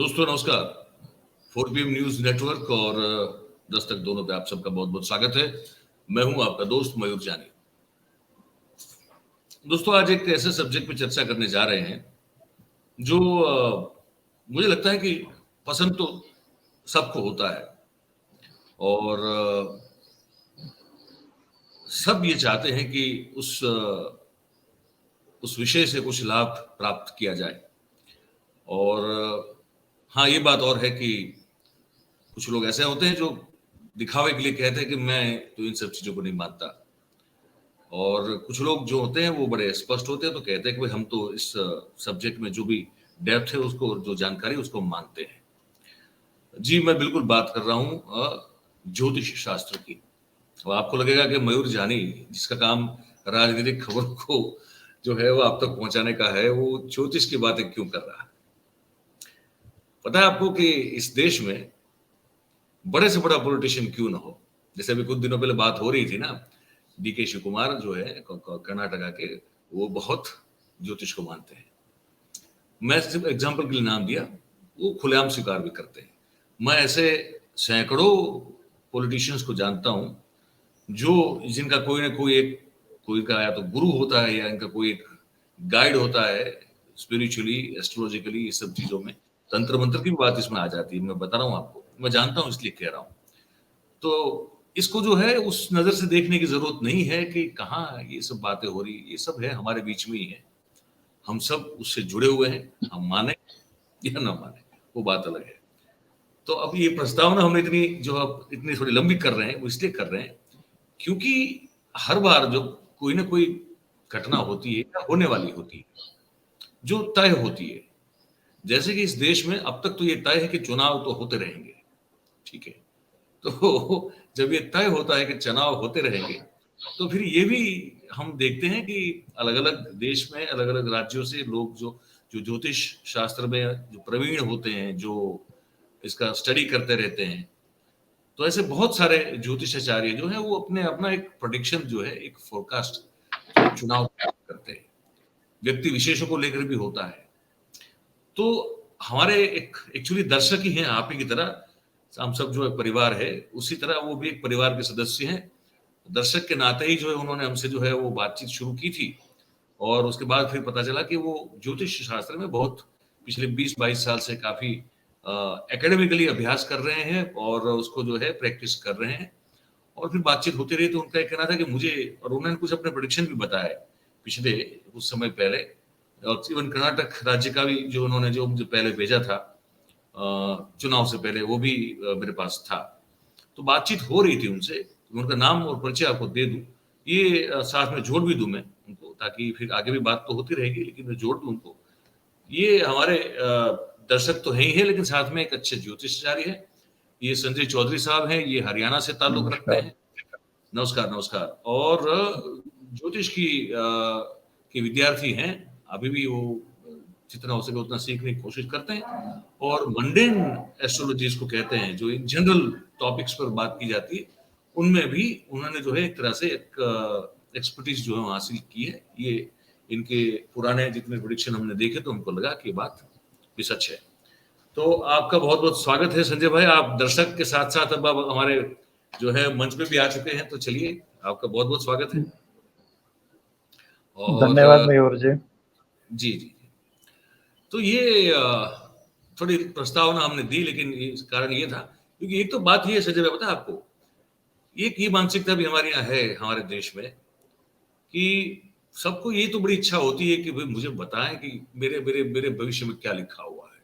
दोस्तों नमस्कार। 4PM news network और दस्तक दोनों पे आप सबका बहुत बहुत स्वागत है। मैं हूं आपका दोस्त मयूर जानी। दोस्तों आज एक ऐसे सब्जेक्ट पे चर्चा करने जा रहे हैं जो मुझे लगता है कि पसंद तो सबको होता है और सब ये चाहते हैं कि उस विषय से कुछ लाभ प्राप्त किया जाए। और हाँ, ये बात और है कि कुछ लोग ऐसे होते हैं जो दिखावे के लिए कहते हैं कि मैं तो इन सब चीजों को नहीं मानता, और कुछ लोग जो होते हैं वो बड़े स्पष्ट होते हैं, तो कहते हैं कि भाई हम तो इस सब्जेक्ट में जो भी डेप्थ है उसको, जो जानकारी उसको मानते हैं। जी, मैं बिल्कुल बात कर रहा हूँ ज्योतिष शास्त्र की। और आपको लगेगा कि मयूर जानी, जिसका काम राजनीतिक खबरों को जो है वो आप तक पहुंचाने का है, वो ज्योतिष की बातें क्यों कर रहा है? पता है आपको कि इस देश में बड़े से बड़ा पॉलिटिशियन क्यों ना हो। जैसे अभी कुछ दिनों पहले बात हो रही थी ना, डीके शिव कुमार जो है कर्नाटका के, वो बहुत ज्योतिष को मानते हैं। मैं सिर्फ एग्जाम्पल के लिए नाम दिया, वो खुलेआम स्वीकार भी करते हैं। मैं ऐसे सैकड़ों पॉलिटिशियंस को जानता हूं जो, जिनका कोई ना कोई का या तो गुरु होता है या इनका कोई एक गाइड होता है स्पिरिचुअली, एस्ट्रोलॉजिकली, ये सब चीजों में। तंत्र मंत्र की भी बात इसमें आ जाती है। मैं बता रहा हूँ आपको, मैं जानता हूं इसलिए कह रहा हूं। तो इसको जो है उस नजर से देखने की जरूरत नहीं है कि कहाँ ये सब बातें हो रही, ये सब है हमारे बीच में ही है। हम सब उससे जुड़े हुए हैं, हम माने या ना माने वो बात अलग है। तो अब ये प्रस्तावना हम इतनी जो अब इतनी थोड़ी लंबी कर रहे हैं, वो इसलिए कर रहे हैं क्योंकि हर बार जो कोई ना कोई घटना होती है या होने वाली होती है जो तय होती है, जैसे कि इस देश में अब तक तो ये तय है कि चुनाव तो होते रहेंगे, ठीक है। तो जब ये तय होता है कि चुनाव होते रहेंगे, तो फिर ये भी हम देखते हैं कि अलग अलग देश में अलग अलग राज्यों से लोग जो जो ज्योतिष शास्त्र में जो प्रवीण होते हैं, जो इसका स्टडी करते रहते हैं, तो ऐसे बहुत सारे ज्योतिषाचार्य जो है वो अपने अपना एक प्रेडिक्शन जो है, एक फोरकास्ट चुनाव करते हैं। व्यक्ति विशेषों को लेकर भी होता है। तो हमारे एक एक्चुअली दर्शक ही हैं, आप ही की तरह हम सब जो है परिवार है, उसी तरह वो भी एक परिवार के सदस्य हैं। दर्शक के नाते ही जो है उन्होंने हमसे जो है वो बातचीत शुरू की थी, और उसके बाद फिर पता चला कि वो ज्योतिष शास्त्र में बहुत पिछले 20-22 साल से काफी एकेडमिकली अभ्यास कर रहे हैं और उसको जो है प्रैक्टिस कर रहे हैं। और फिर बातचीत होती रही, तो उनका कहना था कि मुझे, और उन्होंने कुछ अपने प्रेडिक्शन भी बताए पिछले कुछ समय पहले, और इवन कर्नाटक राज्य का भी जो उन्होंने जो मुझे पहले भेजा था चुनाव से पहले, वो भी मेरे पास था। तो बातचीत हो रही थी उनसे। उनका नाम और परिचय आपको दे दूं, ये साथ में जोड़ भी दूं मैं उनको, ताकि फिर आगे भी बात तो होती रहेगी, लेकिन मैं जोड़ दूं उनको। ये हमारे दर्शक तो है ही है, लेकिन साथ में एक अच्छे ज्योतिषाचार्य है। ये संजय चौधरी साहब हैं, ये हरियाणा से ताल्लुक रखते हैं। नमस्कार नमस्कार। और ज्योतिष की विद्यार्थी हैं, अभी भी वो जितना हो सके उतना सीखने की कोशिश करते हैं। और मंडेन एस्ट्रोलॉजी इसको कहते हैं, जो इन जनरल टॉपिक्स पर बात की जाती है, उनमें भी उन्होंने जो है एक तरह से एक एक्सपर्टीज जो है हासिल की है। ये इनके पुराने जितने प्रेडिक्शन हमने देखे, तो हमको लगा कि बात भी सच है। तो आपका बहुत बहुत स्वागत है संजय भाई। आप दर्शक के साथ साथ अब आप हमारे जो है मंच पे भी आ चुके हैं, तो चलिए आपका बहुत बहुत स्वागत है। और धन्यवाद मयूर जी। जी जी। तो ये थोड़ी प्रस्तावना हमने दी, लेकिन कारण ये था क्योंकि एक तो बात ये संजय भाई, पता है आपको, एक ये मानसिकता भी हमारे यहाँ है हमारे देश में कि सबको ये तो बड़ी इच्छा होती है कि भाई मुझे बताएं कि मेरे मेरे मेरे भविष्य में क्या लिखा हुआ है,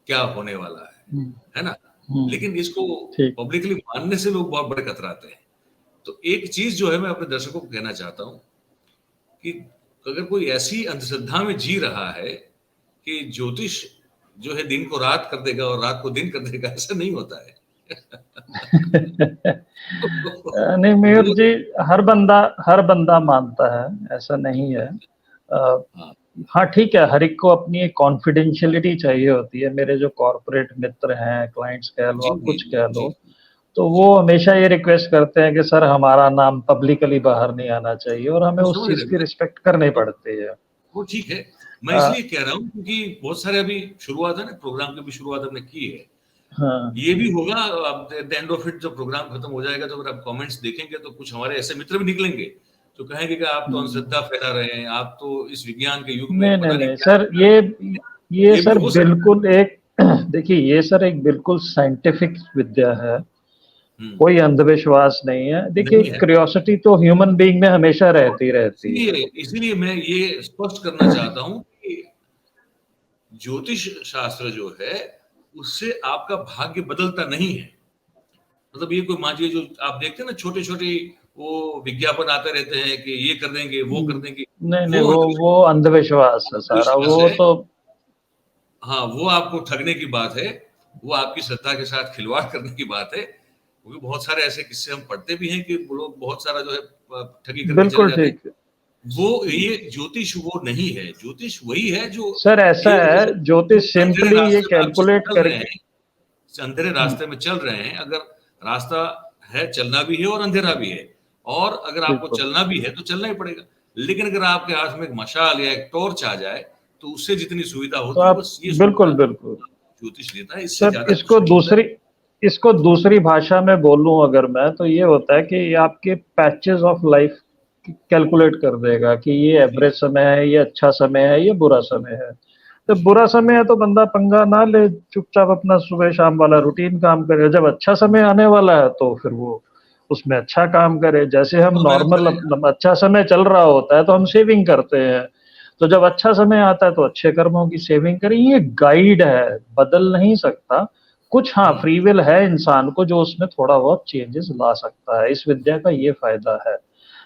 क्या होने वाला है ना। लेकिन इसको पब्लिकली मानने से लोग बहुत बड़े कतराते हैं। तो एक चीज जो है मैं अपने दर्शकों को कहना चाहता हूं कि अगर कोई ऐसी अंधश्रद्धा में जी रहा है कि ज्योतिष जो है दिन को रात कर देगा और रात को दिन कर देगा, ऐसा नहीं होता है। नहीं मयूर जी, हर बंदा मानता है, ऐसा नहीं है। हाँ ठीक है, हर एक को अपनी एक कॉन्फिडेंशियलिटी चाहिए होती है। मेरे जो कॉर्पोरेट मित्र हैं, क्लाइंट्स कह लो, आप कुछ कह लो, तो वो हमेशा ये रिक्वेस्ट करते हैं कि सर हमारा नाम पब्लिकली बाहर नहीं आना चाहिए, और हमें उस चीज की रिस्पेक्ट करनी पड़ती है। वो ठीक है, मैं इसलिए कह रहा हूँ क्योंकि बहुत सारे अभी शुरुआत है ना, प्रोग्राम की भी शुरुआत हमने की है। हाँ, ये भी होगा अब द एंड ऑफ इट, जब प्रोग्राम खत्म हो जाएगा तो अगर आप कमेंट्स देखेंगे तो कुछ हमारे ऐसे मित्र भी निकलेंगे जो कहेंगे कि आप तो अंधश्रद्धा फैला रहे हैं, आप तो इस विज्ञान के युग में नहीं नहीं पता नहीं नहीं क्या सर, ये ये भी सर हो सकता बिल्कुल एक देखिए, ये सर एक बिल्कुल साइंटिफिक विद्या है, है। कोई अंधविश्वास नहीं है। देखिए, नहीं है। क्यूरियोसिटी तो ह्यूमन बीइंग में हमेशा रहती रहती है। इसीलिए इसीलिए मैं ये स्पष्ट करना चाहता हूं कि ज्योतिष शास्त्र जो है उससे आपका भाग्य बदलता नहीं है। मतलब ये कोई मान लीजिए जो आप देखते हैं ना, छोटे छोटे वो विज्ञापन आते रहते हैं कि ये कर देंगे वो कर देंगे, नहीं नहीं, वो वो अंधविश्वास है सारा, अंधविश्वास वो है। तो हाँ, वो आपको ठगने की बात है, वो आपकी श्रद्धा के साथ खिलवाड़ करने की बात है, क्योंकि बहुत सारे ऐसे किस्से हम पढ़ते भी हैं कि लोग बहुत सारा जो है ठगी करके चले बिल्कुल जाते हैं। ठीक है वो ये ज्योतिष वो नहीं है, ज्योतिष वही है जो सर। ऐसा ये है, ज्योतिष अंधेरे सिंपली ये रास्ते में आप कैलकुलेट चल रहे करके हैं, अंधेरे रास्ते में चल रहे हैं, अगर रास्ता है चलना भी है और अंधेरा भी है, और अगर आपको बिल्कुल चलना भी है तो चलना ही पड़ेगा। लेकिन अगर आपके हाथ में एक मशाल या एक टॉर्च आ जाए तो उससे जितनी सुविधा तो होती है, आप बस ये बिल्कुल सुविधा बिल्कुल ज्योतिष देता है, इससे सर, ज्यादा कुछ नहीं होता है। इसको दूसरी भाषा में बोलूं अगर मैं, तो ये होता है कि ये आपके पैचेस ऑफ लाइफ कैलकुलेट कर देगा कि ये जी एवरेज समय है, ये अच्छा समय है, ये बुरा समय है। तो बुरा समय है तो बंदा पंगा ना ले, चुपचाप अपना सुबह शाम वाला रूटीन काम करे। जब अच्छा समय आने वाला है तो फिर वो उसमें अच्छा काम करे। जैसे हम तो मैंने नॉर्मल, पहले अच्छा समय चल रहा होता है तो हम सेविंग करते हैं, तो जब अच्छा समय आता है तो अच्छे कर्मों की सेविंग करें। ये गाइड है, बदल नहीं सकता कुछ। हाँ, फ्री विल है इंसान को जो उसमें थोड़ा बहुत चेंजेस ला सकता है, इस विद्या का ये फायदा है।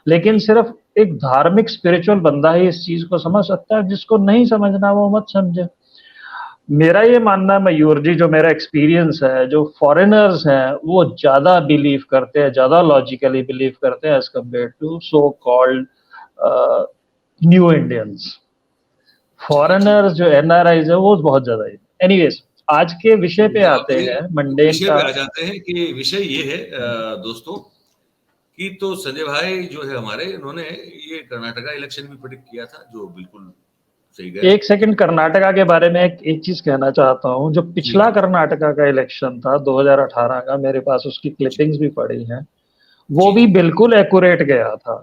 लेकिन सिर्फ एक धार्मिक स्पिरिचुअल बंदा ही इस चीज को समझ सकता है, जिसको नहीं समझना वो मत समझे। मेरा ये मानना है मयूर जी, जो मेरा एक्सपीरियंस है, जो फॉरेनर्स हैं वो ज्यादा बिलीव करते हैं, ज्यादा लॉजिकली बिलीव करते हैं as compared to so called new Indians. चलिए ठीक फॉरेनर्स है। जो एनआरआईज है वो बहुत ज्यादा है। एनीवेज, आज के विषय पे तो आते अगले हैं, मंडेन विषय का। पे आ जाते हैं कि विषय ये है दोस्तों, कि तो संजय भाई जो है हमारे, इन्होंने ये कर्नाटका इलेक्शन भी प्रेडिक्ट किया था जो बिल्कुल सही गया। एक सेकंड, कर्नाटका के बारे में एक चीज कहना चाहता हूँ। जो जी पिछला कर्नाटका का इलेक्शन था 2018 का, मेरे पास उसकी जी क्लिपिंग्स भी पड़ी हैं, वो जी भी जी बिल्कुल एक्यूरेट गया था।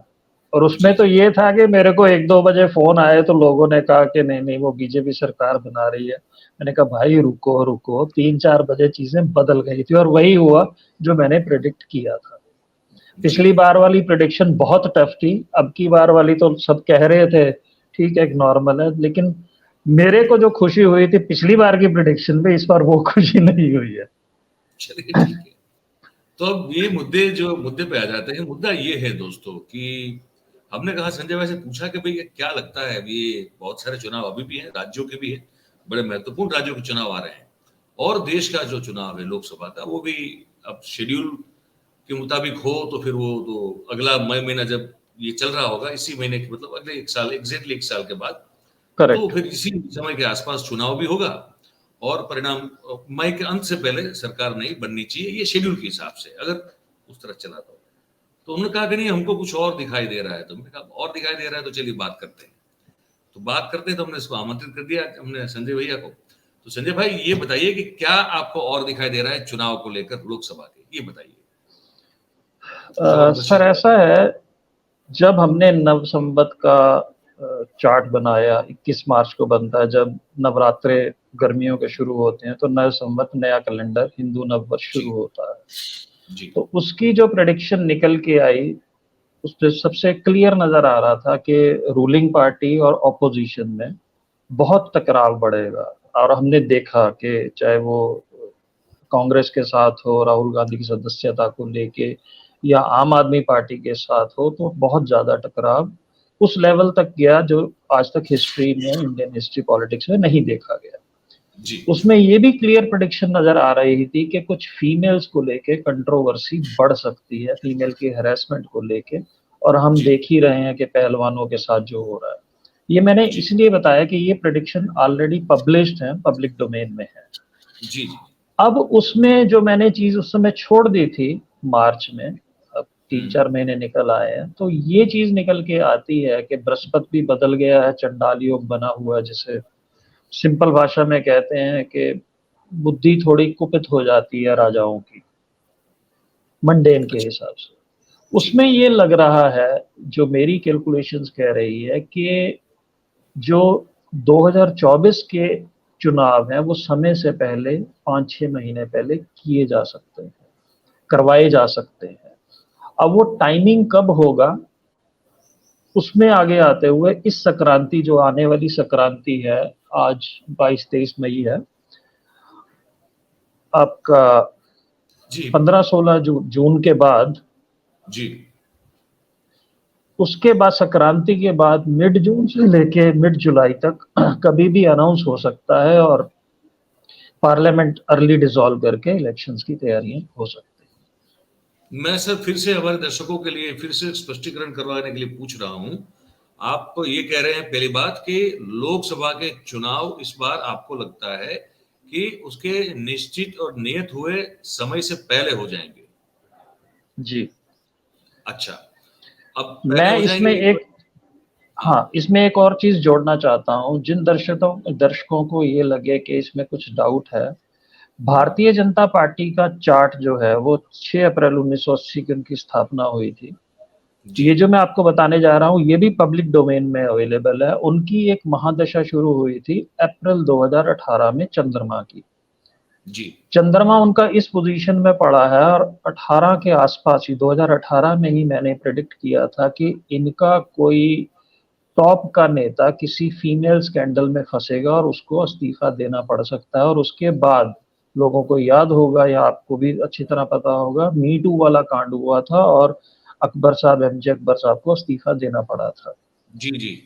और जी उसमें तो जी ये था कि मेरे को 1-2 बजे फोन आए तो लोगों ने कहा कि नहीं नहीं वो बीजेपी सरकार बना रही है। मैंने कहा भाई रुको रुको, 3-4 बजे चीजें बदल गई थी और वही हुआ जो मैंने प्रिडिक्ट किया था। जी पिछली बार वाली प्रिडिक्शन बहुत टफ थी, अब की बार वाली तो सब कह रहे थे ठीक है, एक नॉर्मल है। लेकिन मेरे को जो खुशी हुई थी पिछली बार की प्रिडिक्शन में, इस बार वो खुशी नहीं हुई है। चलिए ठीक है। तो अब ये मुद्दे पे आ जाते हैं। मुद्दा ये है दोस्तों कि हमने कहा, संजय भाई से पूछा कि भाई ये क्या लगता है, अब ये बहुत सारे चुनाव अभी भी हैं, राज्यों के भी हैं, बड़े महत्वपूर्ण राज्यों के चुनाव आ रहे हैं, और देश का जो चुनाव है लोकसभा का वो भी अब शेड्यूल के मुताबिक हो तो फिर वो तो अगला मई महीना जब ये चल रहा होगा, इसी महीने के मतलब अगले 1 साल, एग्जैक्टली 1 साल के बाद, तो करेक्ट। फिर इसी समय के आसपास चुनाव भी होगा, और परिणाम मई के अंत से पहले सरकार नहीं बननी चाहिए, ये शेड्यूल के हिसाब से अगर उस तरह चला तो उन्होंने कहा कि नहीं हमको कुछ और दिखाई दे रहा है। तो मैंने कहा और दिखाई दे रहा है तो चलिए बात करते हैं। तो बात करते हैं, तो हमने इसको आमंत्रित कर दिया हमने संजय भैया को। तो संजय भाई ये बताइए कि क्या आपको और दिखाई दे रहा है चुनाव को लेकर, लोकसभा के, ये बताइए। सर ऐसा है, जब हमने नव संवत का चार्ट बनाया, 21 मार्च को बनता है, जब नवरात्रे गर्मियों के शुरू होते हैं तो नव संवत, नया कैलेंडर, हिंदू नव वर्ष जी शुरू होता है। जी तो उसकी जो प्रेडिक्शन निकल के आई, उसपे सबसे क्लियर नजर आ रहा था कि रूलिंग पार्टी और ऑपोजिशन में बहुत टकराव बढ़ेगा। और हमने देखा कि चाहे वो कांग्रेस के साथ हो, राहुल गांधी की सदस्यता को लेके, या आम आदमी पार्टी के साथ हो, तो बहुत ज्यादा टकराव उस लेवल तक गया जो आज तक हिस्ट्री में, इंडियन हिस्ट्री पॉलिटिक्स में नहीं देखा गया। जी उसमें ये भी क्लियर प्रेडिक्शन नजर आ रही थी कि कुछ फीमेल्स को लेके कंट्रोवर्सी बढ़ सकती है, फीमेल की हैरेसमेंट को लेके। और हम जी देख ही रहे हैं कि पहलवानों के साथ जो हो रहा है। ये मैंने जी इसलिए बताया कि ये प्रेडिक्शन ऑलरेडी पब्लिश्ड है, पब्लिक डोमेन में है। जी जी अब उसमें जो मैंने चीज उस समय छोड़ दी थी मार्च में, अब 3-4 महीने निकल आए हैं, तो ये चीज निकल के आती है कि बृहस्पति भी बदल गया है, चंडाल योग बना हुआ है, जिसे सिंपल भाषा में कहते हैं कि बुद्धि थोड़ी कुपित हो जाती है राजाओं की, मंडेन के अच्छा। हिसाब से। जी। उसमें ये लग रहा है, जो मेरी कैलकुलेशंस कह रही है कि जो 2024 के चुनाव हैं वो समय से पहले 5-6 महीने पहले किए जा सकते हैं, करवाए जा सकते हैं। अब वो टाइमिंग कब होगा, उसमें आगे आते हुए इस संक्रांति, जो आने वाली संक्रांति है, आज 22-23 मई है, आपका जी। 15-16 जून के बाद, जी। उसके बाद संक्रांति के बाद मिड जून से लेके मिड जुलाई तक कभी भी अनाउंस हो सकता है और पार्लियामेंट अर्ली डिसॉल्व करके इलेक्शंस की तैयारियां हो सकती है। मैं सर फिर से हमारे दर्शकों के लिए फिर से स्पष्टीकरण करवाने के लिए पूछ रहा हूं। आप ये कह रहे हैं पहली बात कि लोकसभा के चुनाव इस बार आपको लगता है कि उसके निश्चित और नियत हुए समय से पहले हो जाएंगे। जी। अच्छा, अब पहले मैं हो इसमें जाएंगे तो एक हाँ, इसमें एक और चीज जोड़ना चाहता हूँ। जिन दर्शकों को ये लगे कि इसमें कुछ डाउट है, भारतीय जनता पार्टी का चार्ट जो है वो 6 अप्रैल 1980 की उनकी स्थापना हुई थी। जी। ये जो मैं आपको बताने जा रहा हूँ ये भी पब्लिक डोमेन में अवेलेबल है। उनकी एक महादशा शुरू हुई थी अप्रैल 2018 में चंद्रमा की। जी। चंद्रमा उनका इस पोजीशन में पड़ा है और 18 के आसपास ही, 2018 में ही मैंने प्रेडिक्ट किया था कि इनका कोई टॉप का नेता किसी फीमेल स्कैंडल में फंसेगा और उसको इस्तीफा देना पड़ सकता है। और उसके बाद लोगों को याद होगा, या आपको भी अच्छी तरह पता होगा, मी टू वाला कांड हुआ था और अकबर साहब, एमजे अकबर साहब को इस्तीफा देना पड़ा था। जी। जी।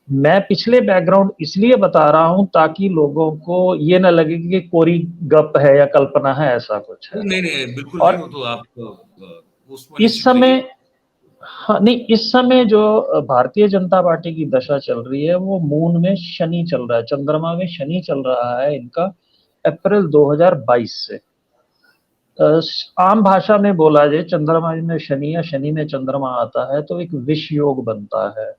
मैं पिछले बैकग्राउंड इसलिए बता रहा हूं ताकि लोगों को ये ना लगे कि कोरी गप है या कल्पना है, ऐसा कुछ है। नहीं नहीं बिल्कुल नहीं, वो और तो आप उसमें इस निश्चित समय, रहिए। हाँ नहीं, इस समय जो भारतीय जनता पार्टी की दशा चल रही है वो मून में शनि चल रहा है, चंद्रमा में शनि चल रहा है इनका अप्रैल 2022 से। आम भाषा में बोला जाए, चंद्रमा में शनि या शनि में चंद्रमा आता है तो एक विष योग बनता है।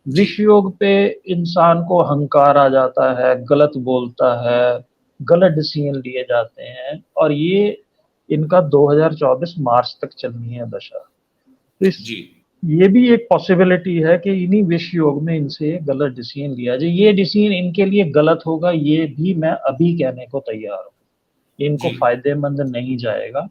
जी। विष योग पे इंसान को अहंकार आ जाता है, गलत बोलता है, गलत डिसीजन लिए जाते हैं, और ये इनका 2024 मार्च तक चलनी है दशा। तो इस जी। ये भी एक पॉसिबिलिटी है कि इन्हीं विष योग में इनसे गलत डिसीजन लिया जाए। ये डिसीजन इनके लिए गलत होगा, ये भी मैं अभी कहने को तैयार हूँ, इनको जी। फायदेमंद नहीं जाएगा।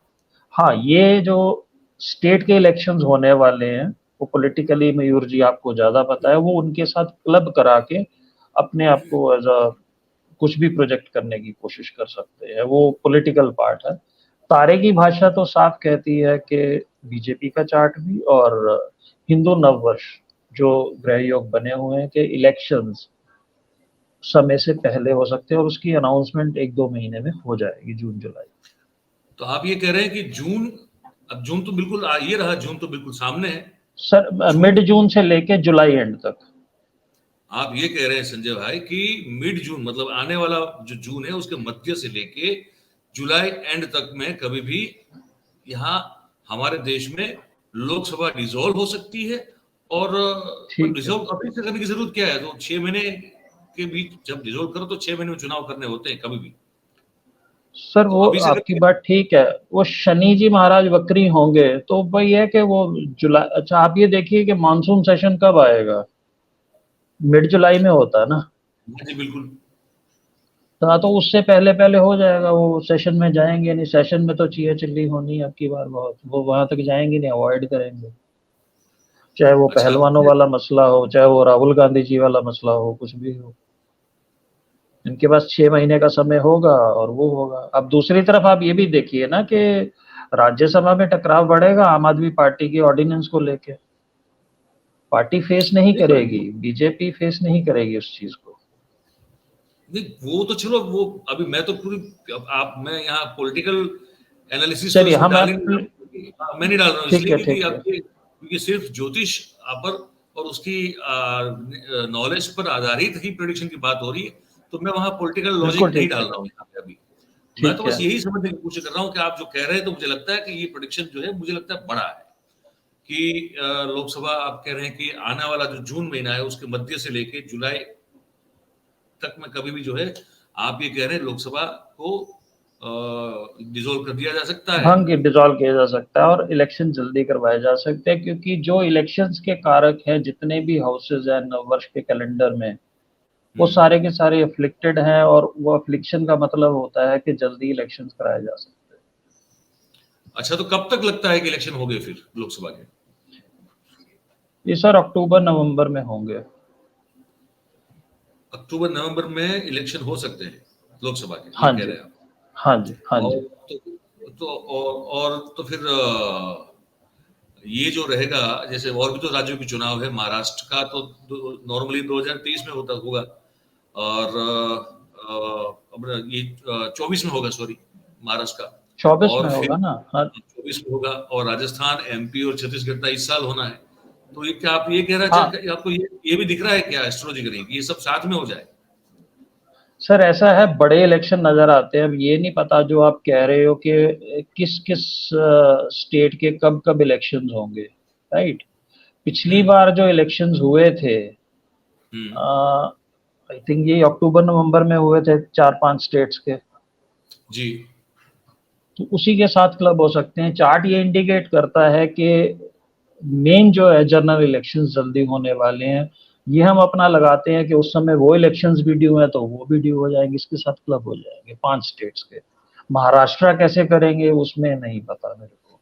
हाँ, ये जो स्टेट के इलेक्शंस होने वाले हैं वो पॉलिटिकली, मयूर जी आपको ज्यादा पता है, वो उनके साथ क्लब करा के अपने आप को एज अ कुछ भी प्रोजेक्ट करने की कोशिश कर सकते हैं, वो पॉलिटिकल पार्ट है। तारे की भाषा तो साफ कहती है कि बीजेपी का चार्ट भी और हिंदू नववर्ष जो ग्रह योग बने हुए हैं कि इलेक्शंस समय से पहले हो सकते हैं और उसकी अनाउंसमेंट 1-2 महीने में हो जाएगी, जून जुलाई। तो आप ये कह रहे हैं कि जून, अब जून तो बिल्कुल ये रहा, जून तो बिल्कुल सामने है। सर जून, मिड जून से लेके जुलाई एंड तक। आप ये कह रहे हैं संजय भाई कि मिड जून मतलब आने वाला जो जून है उसके मध्य से लेके जुलाई एंड तक में कभी भी यहाँ हमारे देश में लोकसभा डिसॉल्व हो सकती है। और पर ठीक है डिसॉल्व अभी से करने की जरूरत क्या है? तो 6 महीने के बीच जब डिसॉल्व करो तो 6 महीने में चुनाव करने होते हैं कभी भी। सर, तो वो अभी से आपकी करके, बात ठीक है। वो शनि जी महाराज वक्री होंगे तो वही है कि वो जुलाई, अच्छा आप ये देखिए कि मानसून सेशन कब आएगा, मिड जुलाई में होता है ना। हाँ जी बिल्कुल। तो उससे पहले पहले हो जाएगा, वो सेशन में जाएंगे नहीं, सेशन में तो चीया चिल्ली होनी है अब की बार बहुत, वो वहां तक जाएंगे नहीं, अवॉइड करेंगे। चाहे वो अच्छा, पहलवानों वाला मसला हो, चाहे वो राहुल गांधी जी वाला मसला हो, कुछ भी हो, इनके पास 6 महीने का समय होगा और वो होगा। अब दूसरी तरफ आप ये भी देखिए ना कि राज्यसभा में टकराव बढ़ेगा आम आदमी पार्टी की ऑर्डिनेंस को लेके। पार्टी फेस नहीं नहीं तो करेगी, बीजेपी फेस नहीं करेगी उस चीज को। नहीं, वो तो चलो, वो अभी मैं तो पूरी, आप, मैं यहाँ पॉलिटिकल एनालिसिस तो चलिए इसमें हम डाल ही नहीं रहा हूँ। हाँ, मैं नहीं डाल रहा हूँ ठीक इसलिए है, क्योंकि ठीक है, अब ये क्योंकि सिर्फ ज्योतिष पर और उसकी नॉलेज पर आधारित ही प्रेडिक्शन की बात हो रही है, तो मैं वहाँ पॉलिटिकल बिल्कुल लॉजिक नहीं ठीक डाल है, रहा हूँ यहाँ पे अभी। मैं तो ठीक बस है। यही समझने की कोशिश कर रहा हूँ कि आप जो कह रहे हैं तो मुझे लगता है कि ये प्रेडिक्शन जो है मुझे लगता है बड़ा है। कि लोकसभा आप कह रहे हैं कि आने वाला जो जून महीना है उसके मध्य से लेके जुलाई तक में कभी भी जो है, आप ये कह रहे हैं लोकसभा को डिसॉल्व कर दिया जा सकता है। हाँ, डिसॉल्व किया जा सकता है और इलेक्शन जल्दी करवाए जा सकते हैं, क्योंकि जो इलेक्शंस के कारक हैं, जितने भी हाउसेज हैं नववर्ष के कैलेंडर में, वो सारे के सारे अफ्लिक्टेड हैं, और वो अफ्लिक्शन का मतलब होता है कि जल्दी इलेक्शंस कराए जा सकते हैं। अच्छा, तो कब तक लगता है कि इलेक्शन होंगे फिर लोकसभा के? ये सर अक्टूबर नवंबर में होंगे। अक्टूबर नवंबर में इलेक्शन हो सकते हैं लोकसभा के, हाँ ये कह जी, रहे हैं आप? हाँ जी, हाँ जी। और तो फिर ये जो रहेगा, जैसे और भी तो राज्यों के चुनाव है, महाराष्ट्र का तो नॉर्मली 2023 में होता होगा, और अब ये 24 में होगा, सॉरी, महाराष्ट्र का, 24 और में फिर होगा ना? हाँ 24 में होगा, और राजस्थान, एमपी और छत्तीसगढ़ का इस साल होना है। तो ये क्या आप ये कह रहे हाँ हैं, आपको ये भी दिख रहा है क्या एस्ट्रोलॉजिकली कि ये सब साथ में हो जाए? सर, ऐसा है, बड़े इलेक्शन नजर आते हैं। अब ये नहीं पता जो आप कह रहे हो कि किस किस स्टेट के कब कब इलेक्शंस होंगे, राइट? पिछली बार जो इलेक्शंस हुए थे, आई थिंक ये अक्टूबर नवंबर में हुए थे 4-5 स्टेट्स के, जी। तो उसी के साथ क्लब हो सकते हैं। चार्ट ये इंडिकेट करता है कि मेन जो है जनरल इलेक्शंस जल्दी होने वाले हैं। ये हम अपना लगाते हैं कि उस समय वो इलेक्शंस भी ड्यू है, तो वो भी ड्यू हो जाएंगे, इसके साथ क्लब हो जाएंगे 5 स्टेट्स के। महाराष्ट्र कैसे करेंगे उसमें नहीं पता मेरे को,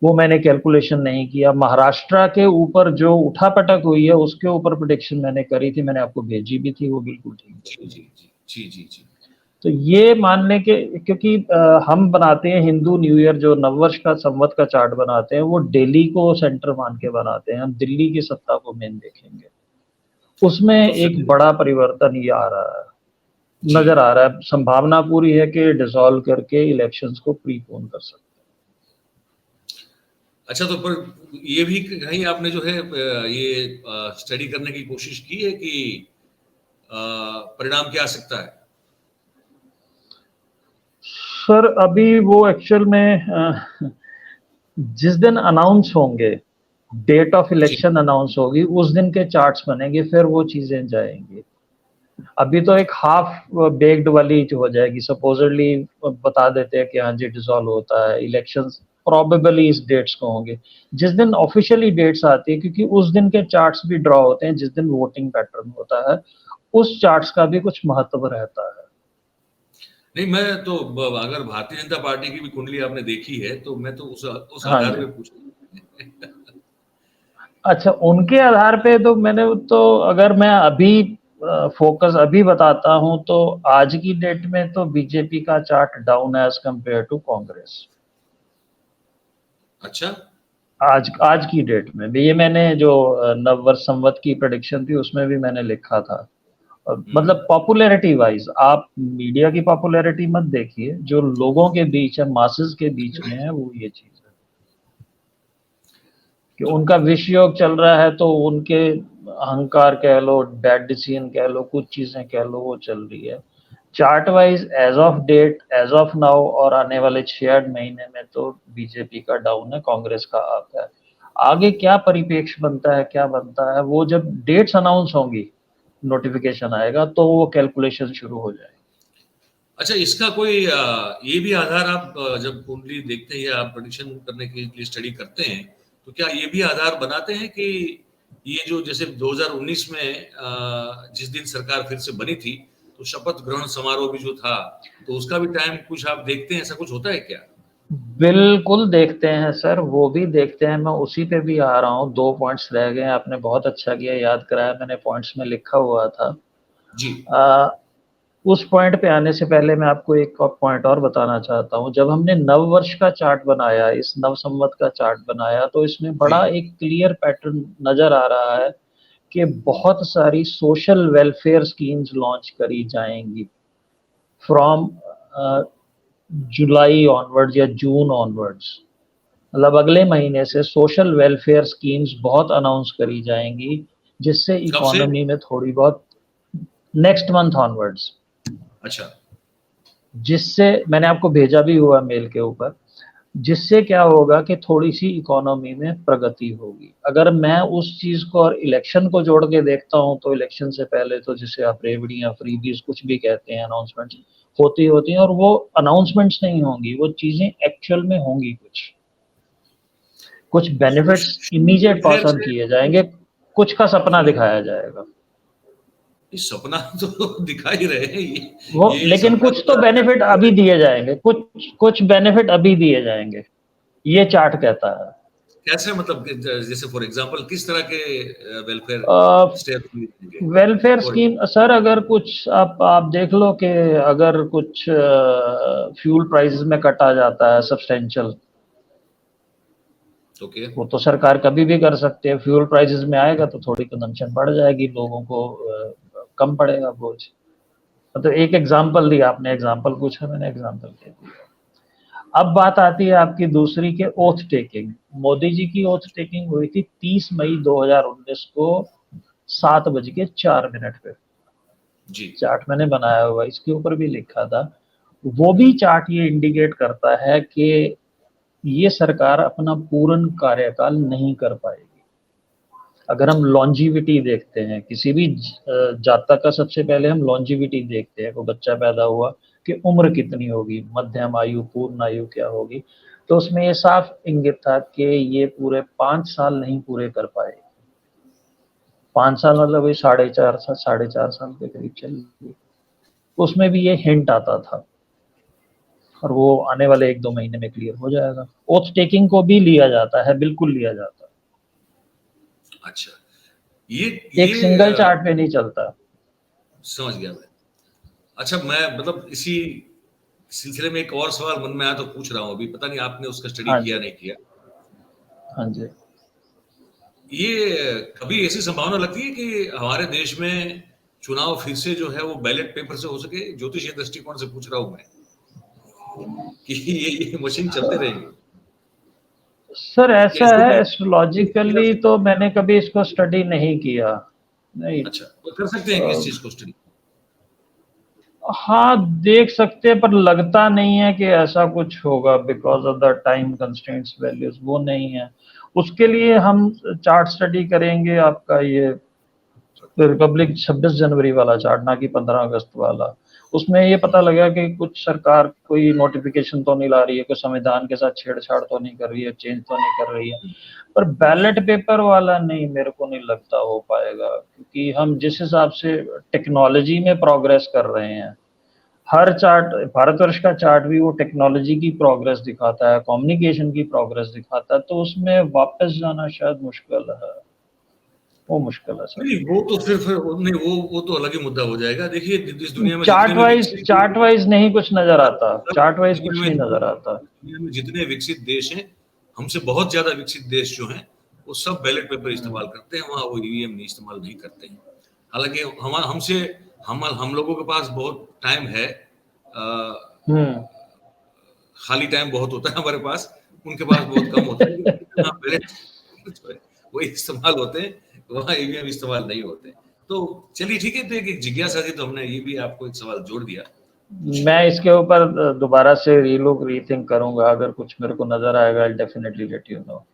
वो मैंने कैलकुलेशन नहीं किया। महाराष्ट्र के ऊपर जो उठापटक हुई है उसके ऊपर प्रेडिक्शन मैंने करी थी, मैंने आपको भेजी भी थी, वो बिल्कुल ठीक है। जी जी जी जी जी जी। तो ये मानने के, क्योंकि हम बनाते हैं हिंदू न्यू ईयर, जो नववर्ष का संवत का चार्ट बनाते हैं, वो दिल्ली को सेंटर मान के बनाते हैं। हम दिल्ली की सत्ता को मेन देखेंगे, उसमें तो एक फिर बड़ा परिवर्तन ये आ रहा है, जी। नजर आ रहा है। संभावना पूरी है कि डिसॉल्व करके इलेक्शंस को प्रीपोन कर सकते हैं। अच्छा, तो पर ये भी कहीं आपने जो है ये स्टडी करने की कोशिश की है कि परिणाम क्या आ सकता है? सर अभी वो एक्चुअल में जिस दिन अनाउंस होंगे, date of the election announce होगी, उस दिन के चार्ट्स बनेंगे, फिर वो चीजें जाएंगी। अभी तो एक हाफ बेक्ड वाली जो हो जाएगी, सपोजली बता देते हैं कि हाँ जी डिसॉल्व होता है, इलेक्शंस प्रोबेबली इस डेट्स को होंगे। जिस दिन ऑफिशियली डेट्स आती है, क्योंकि उस दिन के चार्ट्स भी ड्रॉ होते हैं, जिस दिन वोटिंग पैटर्न होता है, उस चार्ट्स का भी कुछ महत्व रहता है। नहीं, मैं तो अगर भारतीय जनता पार्टी की भी कुंडली आपने देखी है तो मैं तो उस हाँ आधार जी। पे पूछ रहा अच्छा, उनके आधार पे तो मैंने तो, अगर मैं अभी फोकस अभी बताता हूं, तो आज की डेट में तो बीजेपी का चार्ट डाउन है एज कंपेयर टू कांग्रेस। अच्छा। आज आज की डेट में भी, ये मैंने जो नववर्ष संवत की प्रेडिक्शन थी उसमें भी मैंने लिखा था। मतलब पॉपुलैरिटी वाइज आप मीडिया की पॉपुलैरिटी मत देखिए, जो लोगों के बीच है, मासेस के बीच में है, वो ये चीज है कि तो उनका विष योग चल रहा है, तो उनके अहंकार कह लो, बैड डिसीजन कह लो, कुछ चीजें कह लो, वो चल रही है। Chart wise as of date, as of now, और आने वाले 6-8 महीने में तो बीजेपी का डाउन है, कांग्रेस का अप है। आगे क्या परिप्रेक्ष्य बनता है, क्या बनता है, वो जब डेट्स अनाउंस होंगी, नोटिफिकेशन आएगा, तो वो कैलकुलेशन शुरू हो जाएगी। अच्छा, इसका कोई ये भी आधार आप जब कुंडली देखते हैं या आप प्रेडिक्शन करने के लिए स्टडी करते हैं, तो क्या ये भी आधार बनाते हैं कि ये जो जैसे 2019 में जिस दिन सरकार फिर से बनी थी, तो शपथ ग्रहण समारोह भी जो था, तो उसका भी टाइम कुछ आप देखते हैं, ऐसा कुछ होता है क्या? बिल्कुल देखते हैं सर, वो भी देखते हैं। मैं उसी पे भी आ रहा हूँ, 2 पॉइंट्स रह गए, आपने बहुत अच्छा किया याद कराया, मैंने पॉइंट्स में लिखा हुआ था। जी उस पॉइंट पे आने से पहले मैं आपको एक और पॉइंट और बताना चाहता हूँ। जब हमने नव वर्ष का चार्ट बनाया, इस नव संवत का चार्ट बनाया, तो इसमें जी बड़ा एक क्लियर पैटर्न नजर आ रहा है कि बहुत सारी सोशल वेलफेयर स्कीम्स लॉन्च करी जाएंगी फ्रॉम जुलाई ऑनवर्ड्स या जून ऑनवर्ड्स। मतलब अगले महीने से सोशल वेलफेयर स्कीम्स बहुत अनाउंस करी जाएंगी, जिससे कब से? इकोनॉमी में थोड़ी बहुत, नेक्स्ट मंथ ऑनवर्ड्स, अच्छा। जिससे मैंने आपको भेजा भी हुआ मेल के ऊपर। जिससे क्या होगा कि थोड़ी सी इकोनॉमी में प्रगति होगी। अगर मैं उस चीज को और इलेक्शन को जोड़ के देखता हूं, तो इलेक्शन से पहले तो जिसे आप रेवड़ियां, फ्रीबीज कुछ भी कहते हैं, अनाउंसमेंट्स होती हैं, और वो अनाउंसमेंट्स नहीं होंगी, वो चीजें एक्चुअल में होंगी। कुछ बेनिफिट्स इमीडिएट पास ऑन किए जाएंगे, कुछ का सपना दिखाया जाएगा। इस सपना तो दिखा ही रहे हैं वो, लेकिन कुछ तो बेनिफिट अभी दिए जाएंगे, कुछ बेनिफिट अभी दिए जाएंगे, ये चार्ट कहता है। कैसे, मतलब जैसे फॉर एग्जांपल किस तरह के welfare step? Welfare scheme sir, अगर कुछ आप देख लो कि अगर कुछ फ्यूल प्राइसेस में कट आ जाता है सब्सटेंशियल, ओके, वो तो सरकार कभी भी कर सकती है। फ्यूल प्राइसेस में आएगा तो थोड़ी कंजम्पशन बढ़ जाएगी, लोगों को कम पड़ेगा बोझ। तो एक एग्जांपल दिया आपने, एग्जांपल पूछा, मैंने एग्जांपल दे दिया। अब बात आती है आपकी दूसरी के ओथ टेकिंग। मोदी जी की ओथ टेकिंग हुई थी 30 मई 2019 को 7:04 पे। जी, चार्ट मैंने बनाया हुआ, इसके ऊपर भी लिखा था। वो भी चार्ट ये इंडिकेट करता है कि ये सरकार अपना पूर्ण कार्यकाल नहीं कर पाएगी। अगर हम लॉन्जिविटी देखते हैं किसी भी जातक का, सबसे पहले हम लॉन्जिविटी देखते हैं, कोई बच्चा पैदा हुआ कि उम्र कितनी होगी, मध्यम आयु, पूर्ण आयु क्या होगी, तो उसमें ये साफ इंगित था कि ये पूरे 5 साल नहीं पूरे कर पाए। 5 साल मतलब वही 4.5 साल के करीब चलेगी। उसमें भी ये हिंट आता था, और वो आने वाले 1-2 महीने में क्लियर हो जाएगा। ओथ टेकिंग को भी लिया जाता है, बिल्कुल लिया जाता है। अच्छा, ये एक सिंगल चार्ट पे नहीं चलता। समझ गया मैं। अच्छा, मैं मतलब इसी सिलसिले में एक और सवाल मन में आया तो पूछ रहा हूँ, अभी पता नहीं आपने उसका स्टडी किया नहीं किया। हाँ जी। ये कभी ऐसी संभावना लगती है कि हमारे देश में चुनाव फिर से जो है वो बैलेट पेपर से हो सके? ज्योतिषीय दृष्टिकोण से पूछ रहा हूं मैं कि ये मशीन चलते रहेगी। सर ऐसा है, इस एस्ट्रोलॉजिकली तो मैंने कभी इसको स्टडी नहीं किया। नहीं। अच्छा, तो कर सकते हैं कि इस चीज को स्टडी? हाँ, देख सकते हैं, पर लगता नहीं है कि ऐसा कुछ होगा, because of the time constraints, values वो नहीं है। उसके लिए हम चार्ट स्टडी करेंगे, आपका ये रिपब्लिक 26 जनवरी वाला चार्ट, ना कि 15 अगस्त वाला। उसमें ये पता लगा कि कुछ सरकार कोई नोटिफिकेशन तो नहीं ला रही है, कोई संविधान के साथ छेड़छाड़ तो नहीं कर रही है, चेंज तो नहीं कर रही है। पर बैलेट पेपर वाला नहीं, मेरे को नहीं लगता हो पाएगा, क्योंकि हम जिस हिसाब से टेक्नोलॉजी में प्रोग्रेस कर रहे हैं, हर चार्ट, भारतवर्ष का चार्ट भी वो टेक्नोलॉजी की प्रोग्रेस दिखाता है, कम्युनिकेशन की प्रोग्रेस दिखाता है, तो उसमें वापस जाना शायद मुश्किल है, वो मुश्किल है सर। नहीं, वो तो सिर्फ नहीं, वो तो अलग ही मुद्दा हो जाएगा। देखिए, इस दुनिया में चार्ट वाइज नहीं कुछ नजर आता, चार्ट वाइज कुछ नहीं नजर आता। दुनिया में जितने विकसित देश हैं, हमसे बहुत ज्यादा विकसित देश जो हैं, वो सब बैलेट पेपर इस्तेमाल करते हैं, वहां वो ईवीएम नहीं इस्तेमाल नहीं करते हैं। हालांकि हम लोगों के पास बहुत टाइम है, खाली टाइम बहुत होता है हमारे पास, उनके पास बहुत कम होता है। बैलेट वो इस्तेमाल होते हैं, वहाँ ईवीएम इस्तेमाल नहीं होते। तो चलिए ठीक है, तो एक जिज्ञासा थी तो हमने ये भी आपको एक सवाल जोड़ दिया। मैं इसके ऊपर दोबारा से रीथिंक करूंगा, अगर कुछ मेरे को नजर आएगा, I definitely let you know.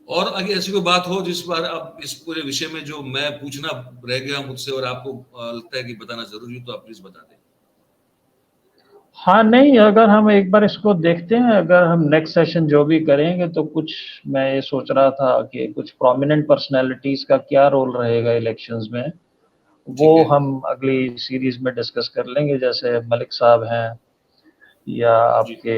और अगर ऐसी कोई बात हो जिस बार आप इस पूरे विषय में जो मैं पूछना रह गया मुझसे और आपको लगता है कि बताना जरूरी, तो आप प्लीज बता दें। हाँ नहीं, अगर हम एक बार इसको देखते हैं, अगर हम नेक्स्ट सेशन जो भी करेंगे, तो कुछ मैं ये सोच रहा था कि कुछ प्रोमिनेंट पर्सनैलिटीज का क्या रोल रहेगा इलेक्शंस में, वो हम अगली सीरीज में डिस्कस कर लेंगे। जैसे मलिक साहब हैं, या आपके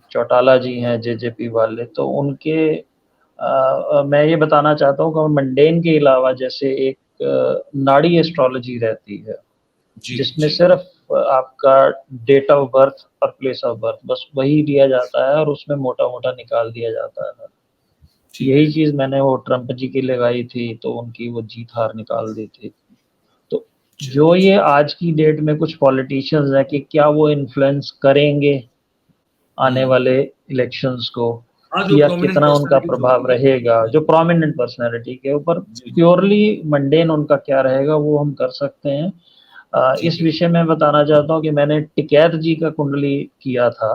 चौटाला जी हैं जेजेपी वाले, तो उनके मैं ये बताना चाहता हूँ कि मंडेन के अलावा जैसे एक नाड़ी एस्ट्रोलॉजी रहती है, जिसमें सिर्फ आपका डेट ऑफ बर्थ और प्लेस ऑफ बर्थ बस वही दिया जाता है, और उसमें मोटा मोटा निकाल दिया जाता है। यही चीज मैंने वो ट्रम्प जी की लगाई थी, तो उनकी वो जीत हार निकाल दी थी। तो जो ये आज की डेट में कुछ पॉलिटिशियंस हैं कि क्या वो इन्फ्लुएंस करेंगे आने वाले इलेक्शंस को, या कितना उनका प्रभाव रहेगा, जो प्रोमिनेंट पर्सनैलिटी के ऊपर, प्योरली मंडेन उनका क्या रहेगा, वो हम कर सकते हैं। इस विषय में बताना चाहता हूँ कि मैंने टिकैत जी का कुंडली किया था,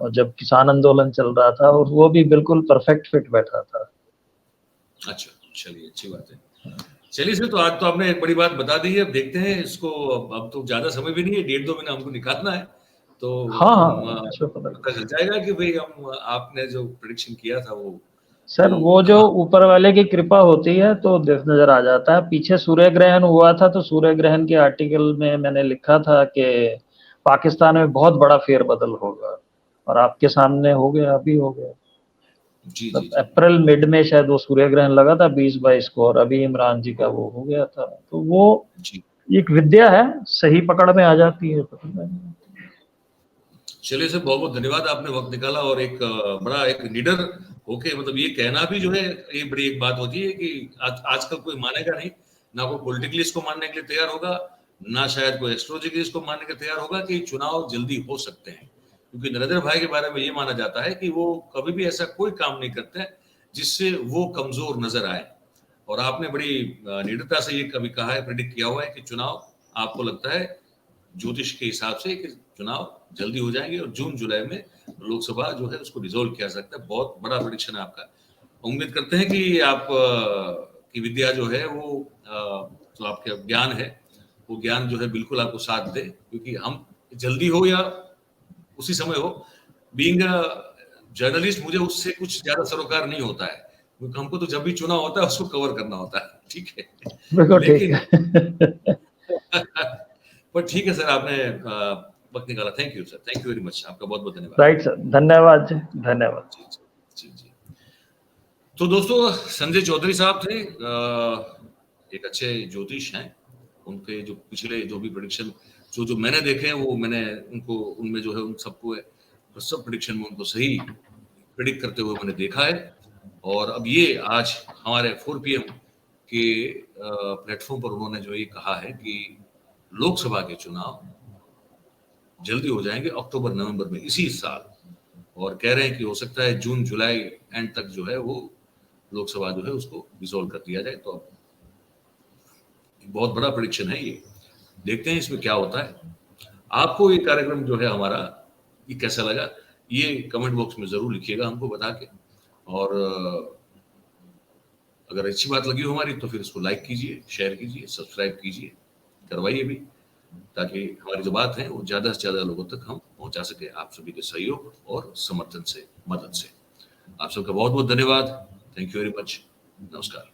और जब किसान आंदोलन चल रहा था, और वो भी बिल्कुल परफेक्ट फिट बैठा था। अच्छा, चलिए अच्छी बात है। चलिए सर, तो आज तो आपने एक बड़ी बात बता दी है। अब देखते हैं इसको, अब तो ज्यादा समय भी नहीं है, 1.5-2 महीना हमको निकालना है, तो हाँ हम हाँ, अच्छा पता पता चल जाएगा कि भाई हम आपने जो प्रेडिक्शन किया था सर, वो जो हाँ। ऊपर वाले की कृपा होती है तो नजर आ जाता है। पीछे सूर्य ग्रहण हुआ था, तो सूर्य ग्रहण के आर्टिकल में मैंने लिखा था कि पाकिस्तान में बहुत बड़ा फेरबदल होगा, और आपके सामने हो गया, अभी हो गया। जी जी मतलब जी। अप्रैल मिड में शायद वो सूर्य ग्रहण लगा था 20-22 को, और अभी इमरान जी का वो हो गया था। तो वो जी एक विद्या है, सही पकड़ में आ जाती है तो। चलिए सर, बहुत बहुत धन्यवाद, आपने वक्त निकाला और एक बड़ा एक लीडर होके, मतलब ये कहना भी जो है ये बड़ी एक बात होती है कि आजकल कोई मानेगा नहीं, ना कोई पॉलिटिकली इसको मानने के लिए तैयार होगा, ना शायद कोई एस्ट्रोलॉजिकली इसको मानने के लिए तैयार होगा कि चुनाव जल्दी हो सकते हैं। क्योंकि नरेंद्र भाई के बारे में ये माना जाता है कि वो कभी भी ऐसा कोई काम नहीं करते जिससे वो कमजोर नजर आए। और आपने बड़ी निडरता से ये कभी कहा है, प्रेडिक्ट किया हुआ है कि चुनाव, आपको लगता है ज्योतिष के हिसाब से कि चुनाव जल्दी हो जाएंगे और जून जुलाई में लोकसभा जो है उसको रिजोल्व किया जा सकता है। बहुत बड़ा प्रेडिक्शन है आपका। उम्मीद करते हैं कि आप की विद्या जो है वो जो आपका ज्ञान है, वो ज्ञान जो है बिल्कुल आपको साथ दे, क्योंकि हम जल्दी हो या उसी समय हो, बीइंग जर्नलिस्ट मुझे उससे कुछ ज्यादा सरोकार नहीं होता है, क्योंकि हमको तो जब भी चुनाव होता है उसको कवर करना होता है, ठीक है। बिल्कुल ठीक लेकिन है। पर ठीक है सर, आपने वक्त निकाला। Thank you sir, thank you very much, आपका बहुत बहुत धन्यवाद। राइट सर, धन्यवाद जी, धन्यवाद। जी जी जी जी। तो दोस्तों, संजय चौधरी साहब थे, एक अच्छे ज्योतिष हैं। उनके जो पिछले जो भी प्रेडिक्शन जो जो मैंने देखे हैं, वो मैंने उनको उनमें जो है उन सबको सब प्रेडिक्शन में उनको सही प्रेडिक्ट करते हुए मैंने देखा है। और अब ये आज हमारे 4 PM के प्लेटफॉर्म पर उन्होंने जो ये कहा है कि लोकसभा के चुनाव जल्दी हो जाएंगे अक्टूबर नवंबर में इसी साल, और कह रहे हैं कि हो सकता है जून जुलाई एंड तक जो है वो लोकसभा जो है उसको रिजोल्व कर दिया जाए। तो बहुत बड़ा प्रेडिक्शन है ये, देखते हैं इसमें क्या होता है। आपको ये कार्यक्रम जो है हमारा ये कैसा लगा, ये कमेंट बॉक्स में जरूर लिखिएगा हमको बता के। और अगर अच्छी बात लगी हो हमारी तो फिर इसको लाइक कीजिए, शेयर कीजिए, सब्सक्राइब कीजिए, करवाइए भी, ताकि हमारी जो बात है वो ज्यादा से ज्यादा लोगों तक हम पहुंचा सके, आप सभी के सहयोग और समर्थन से, मदद से। आप सबका बहुत बहुत धन्यवाद। Thank you very much. नमस्कार।